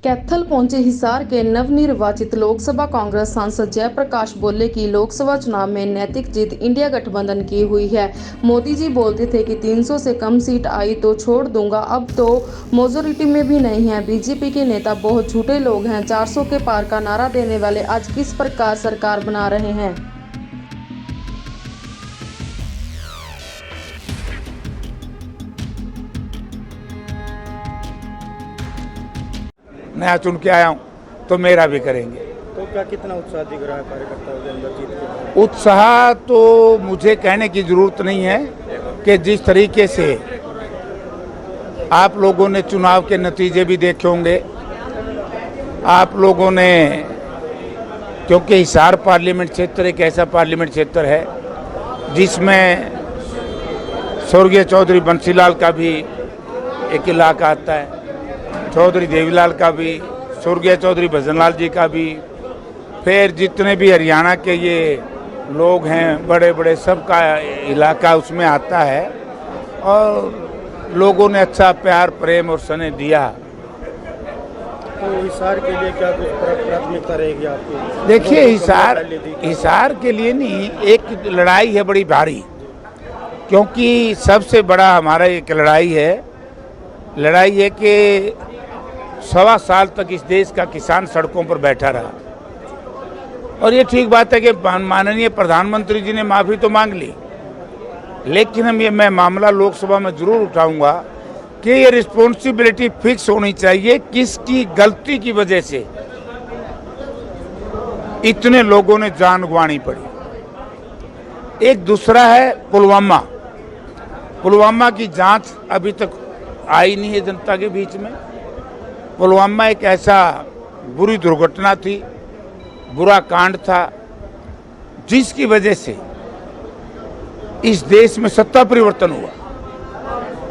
कैथल पहुंचे हिसार के नवनिर्वाचित लोकसभा कांग्रेस सांसद जयप्रकाश बोले कि लोकसभा चुनाव में नैतिक जीत इंडिया गठबंधन की हुई है। मोदी जी बोलते थे कि 300 से कम सीट आई तो छोड़ दूंगा, अब तो मेजोरिटी में भी नहीं है। बीजेपी के नेता बहुत झूठे लोग हैं। 400 के पार का नारा देने वाले आज किस प्रकार सरकार बना रहे हैं। नया चुन के आया हूँ तो मेरा भी करेंगे। तो क्या कितना उत्साह दिख रहा है कार्यकर्ताओं के अंदर जीत के बाद? उत्साह तो मुझे कहने की जरूरत नहीं है कि जिस तरीके से आप लोगों ने चुनाव के नतीजे भी देखे होंगे, आप लोगों ने, क्योंकि हिसार पार्लियामेंट क्षेत्र एक ऐसा पार्लियामेंट क्षेत्र है जिसमें स्वर्गीय चौधरी बंसीलाल का भी एक इलाका आता है, चौधरी देवीलाल का भी, स्वर्गीय चौधरी भजनलाल जी का भी, फिर जितने भी हरियाणा के ये लोग हैं बड़े बड़े सबका इलाका उसमें आता है और लोगों ने अच्छा प्यार प्रेम और स्नेह दिया। तो हिसार के लिए क्या कुछ प्राथमिकता रहेगी आपकी? देखिए, हिसार के लिए नहीं, एक लड़ाई है बड़ी भारी, क्योंकि सबसे बड़ा हमारा एक लड़ाई है कि 1.25 साल तक इस देश का किसान सड़कों पर बैठा रहा और ये ठीक बात है कि माननीय प्रधानमंत्री जी ने माफ़ी तो मांग ली, लेकिन मैं मामला लोकसभा में जरूर उठाऊंगा कि ये रिस्पॉन्सिबिलिटी फिक्स होनी चाहिए, किसकी गलती की वजह से इतने लोगों ने जान गंवानी पड़ी। एक दूसरा है पुलवामा की जांच अभी तक आई नहीं है जनता के बीच में। पुलवामा एक ऐसा बुरी दुर्घटना थी, बुरा कांड था, जिसकी वजह से इस देश में सत्ता परिवर्तन हुआ।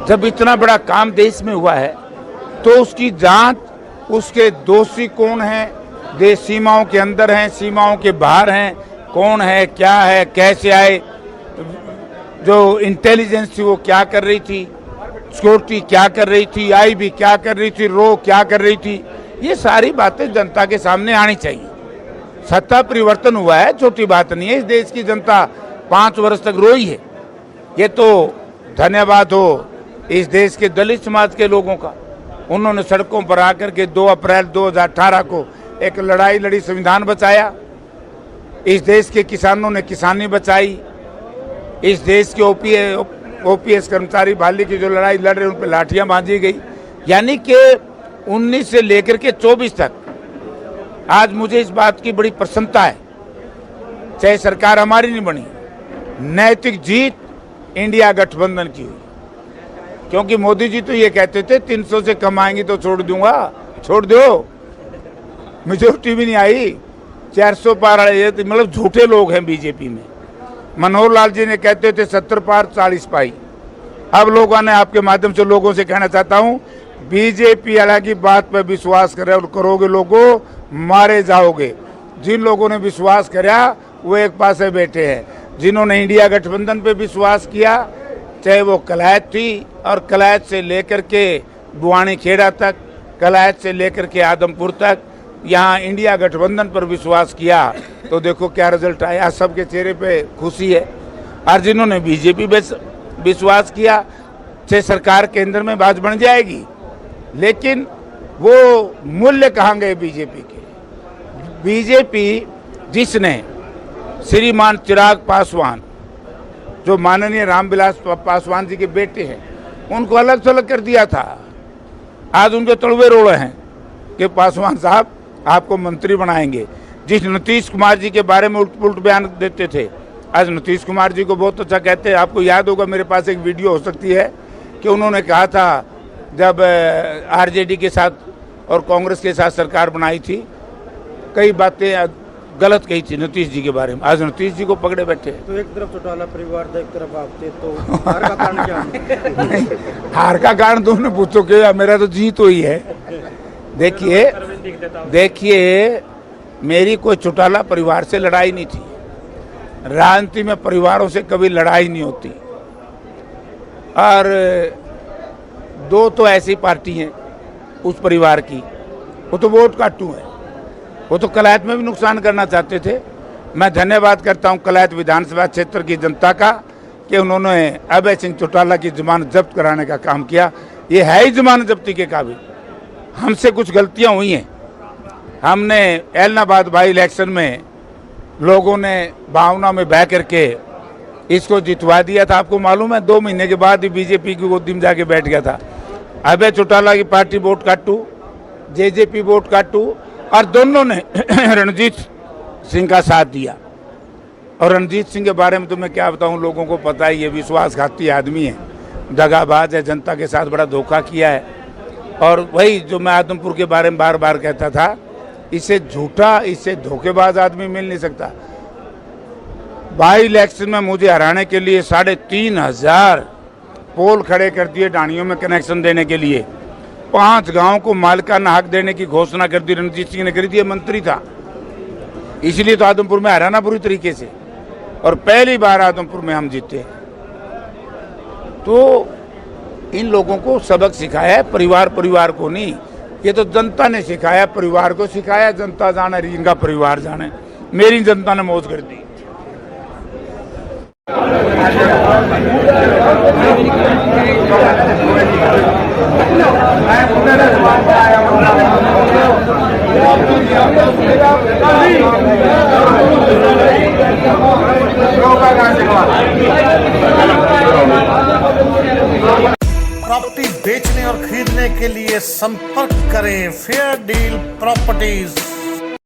जब इतना बड़ा काम देश में हुआ है तो उसकी जांच, उसके दोषी कौन हैं, देश सीमाओं के अंदर हैं, सीमाओं के बाहर हैं, कौन है, क्या है, कैसे आए, जो इंटेलिजेंस थी वो क्या कर रही थी, सिक्योरिटी क्या कर रही थी, आईबी क्या कर रही थी, रो क्या कर रही थी, ये सारी बातें जनता के सामने आनी चाहिए। सत्ता परिवर्तन हुआ है, छोटी बात नहीं है। इस देश की जनता 5 वर्ष तक रोई है। ये तो धन्यवाद हो इस देश के दलित समाज के लोगों का, उन्होंने सड़कों पर आकर के 2 अप्रैल 2018 को एक लड़ाई लड़ी, संविधान बचाया। इस देश के किसानों ने किसानी बचाई। इस देश के ओपीएस कर्मचारी बहाली की जो लड़ाई लड़ रहे उन पर लाठियां बांधी गई। यानी कि 19 से लेकर के 24 तक आज मुझे इस बात की बड़ी प्रसन्नता है, चाहे सरकार हमारी नहीं बनी, नैतिक जीत इंडिया गठबंधन की हुई। क्योंकि मोदी जी तो ये कहते थे 300 से कम आएंगी तो छोड़ दूंगा, छोड़ दो, मेजोरिटी भी नहीं आई, 400 पार आए, मतलब झूठे लोग हैं बीजेपी में। मनोहर लाल जी ने कहते थे 70 पार 40 पाई। अब लोगों ने, आपके माध्यम से लोगों से कहना चाहता हूं, बीजेपी वाला की बात पर विश्वास करोगे लोगों, मारे जाओगे। जिन लोगों ने विश्वास किया वो एक पासे बैठे हैं, जिन्होंने इंडिया गठबंधन पे विश्वास किया, चाहे वो कलायत थी और कलायत से लेकर के बुआनी खेड़ा तक, कलायत से लेकर के आदमपुर तक, यहाँ इंडिया गठबंधन पर विश्वास किया तो देखो क्या रिजल्ट आया। सबके चेहरे पे खुशी है। और जिन्होंने बीजेपी पे विश्वास किया, चाहे सरकार केंद्र में बात बन जाएगी, लेकिन वो मूल्य कहाँ गए बीजेपी के? बीजेपी जिसने श्रीमान चिराग पासवान, जो माननीय रामविलास पासवान जी के बेटे हैं, उनको अलग थलग कर दिया था। आज उनके तलवे रोड़े हैं कि पासवान साहब आपको मंत्री बनाएंगे। जिस नीतीश कुमार जी के बारे में उल्ट बयान देते थे, आज नीतीश कुमार जी को बहुत अच्छा कहते हैं। आपको याद होगा, मेरे पास एक वीडियो हो सकती है कि उन्होंने कहा था जब आरजेडी के साथ और कांग्रेस के साथ सरकार बनाई थी, कई बातें गलत कही थी नीतीश जी के बारे में। आज नीतीश जी को पकड़े बैठे। तो एक तरफ चौटाला परिवार था, एक तरफ आप थे, तो हार का कारण क्या है? हार का कारण तुमने पूछो कि मेरा तो जीत हुई है। देखिए, मेरी कोई चौटाला परिवार से लड़ाई नहीं थी। राजनीति में परिवारों से कभी लड़ाई नहीं होती। और 2 तो ऐसी पार्टी हैं उस परिवार की वो तो वोट काटू है, वो तो कलायत में भी नुकसान करना चाहते थे। मैं धन्यवाद करता हूं कलायत विधानसभा क्षेत्र की जनता का कि उन्होंने अभय सिंह चौटाला की जमानत जब्त कराने का काम किया। ये है ही जमानत जब्ती के काबिल। हमसे कुछ गलतियां हुई हैं। हमने एलनाबाद बाई इलेक्शन में लोगों ने भावना में बह करके इसको जितवा दिया था। आपको मालूम है 2 महीने के बाद ही बीजेपी की गोदी में जाके बैठ गया था। अभय चौटाला की पार्टी वोट काटू, जेजेपी वोट काटू, और दोनों ने रणजीत सिंह का साथ दिया। और रणजीत सिंह के बारे में तो मैं क्या बताऊं, लोगों को पता ही है, विश्वासघाती आदमी है, दगाबाज है, जनता के साथ बड़ा धोखा किया है। और वही जो मैं आदमपुर के बारे में बार बार कहता था, इससे झूठा, इससे धोखेबाज आदमी मिल नहीं सकता। बाई इलेक्शन में मुझे हराने के लिए 3,500 पोल खड़े कर दिए डाणियों में कनेक्शन देने के लिए। 5 गांव को मालिकाना हक देने की घोषणा कर दी रणजीत सिंह ने, करी थी। मंत्री था, इसलिए तो आदमपुर में हराना बुरी तरीके से, और पहली बार आदमपुर में हम जीते। तो इन लोगों को सबक सिखाया है, परिवार को नहीं। ये तो जनता ने सिखाया, परिवार को सिखाया। जनता जाने, इनका परिवार जाने। मेरी जनता ने मौज कर दी। प्रॉपर्टी बेचने और खरीदने के लिए संपर्क करें फेयर डील प्रॉपर्टीज।